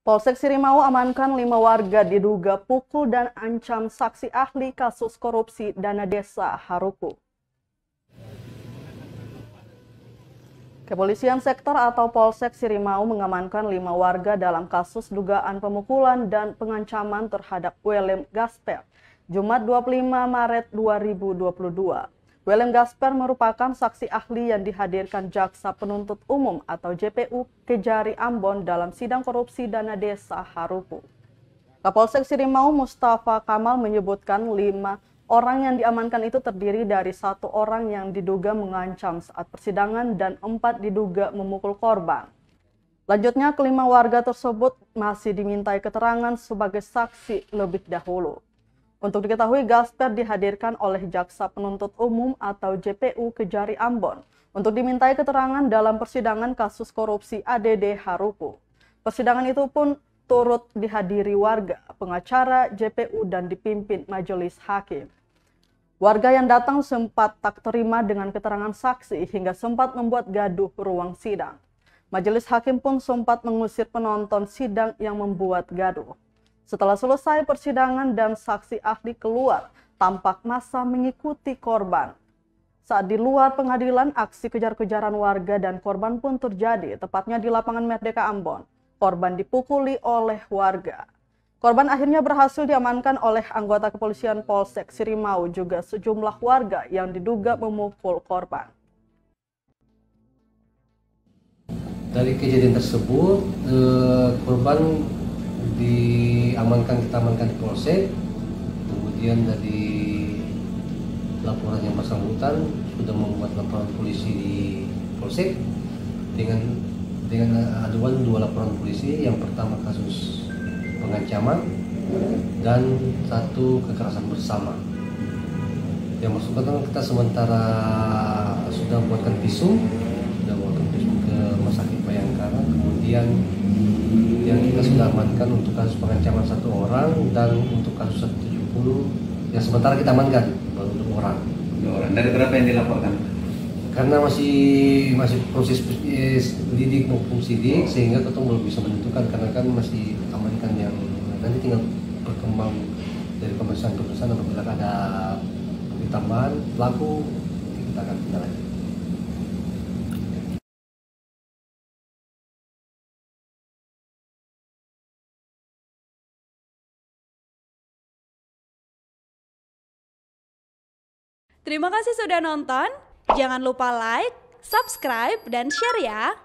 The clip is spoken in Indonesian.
Polsek Sirimau amankan 5 warga diduga pukul dan ancam saksi ahli kasus korupsi dana desa Haruku. Kepolisian Sektor atau Polsek Sirimau mengamankan 5 warga dalam kasus dugaan pemukulan dan pengancaman terhadap Willem Gasper, Jumat 25 Maret 2022. Willem Gasper merupakan saksi ahli yang dihadirkan Jaksa Penuntut Umum atau JPU Kejari Ambon dalam sidang korupsi dana desa Haruku. Kapolsek Sirimau Mustafa Kamal menyebutkan 5 orang yang diamankan itu terdiri dari 1 orang yang diduga mengancam saat persidangan dan 4 diduga memukul korban. Lanjutnya, kelima warga tersebut masih dimintai keterangan sebagai saksi lebih dahulu. Untuk diketahui, Gasper dihadirkan oleh Jaksa Penuntut Umum atau JPU Kejari Ambon untuk dimintai keterangan dalam persidangan kasus korupsi ADD Haruku. Persidangan itu pun turut dihadiri warga, pengacara, JPU, dan dipimpin majelis hakim. Warga yang datang sempat tak terima dengan keterangan saksi hingga sempat membuat gaduh ruang sidang. Majelis hakim pun sempat mengusir penonton sidang yang membuat gaduh. Setelah selesai persidangan dan saksi ahli keluar, tampak massa mengikuti korban. Saat di luar pengadilan, aksi kejar-kejaran warga dan korban pun terjadi, tepatnya di lapangan Merdeka Ambon. Korban dipukuli oleh warga. Korban akhirnya berhasil diamankan oleh anggota kepolisian Polsek Sirimau, juga sejumlah warga yang diduga memukul korban. Dari kejadian tersebut, korban kita amankan di Polsek. Kemudian dari laporan yang bersangkutan sudah membuat laporan polisi di Polsek dengan aduan 2 laporan polisi. Yang pertama kasus pengancaman dan 1 kekerasan bersama. Yang bersangkutan kita sementara sudah membuatkan visum ke Rumah Sakit Bayangkara. Kemudian yang kita sudah amankan untuk kasus pengancaman 1 orang dan untuk kasus 170 yang sementara kita amankan baru 2 orang. Dari berapa yang dilaporkan? Karena masih proses lidik maupun sidik, sehingga kita belum bisa menentukan karena kan masih amankan yang nanti tinggal berkembang dari pemeriksaan apabila ada tambahan pelaku kita akan tindak lanjut. Terima kasih sudah nonton. Jangan lupa like, subscribe, dan share ya.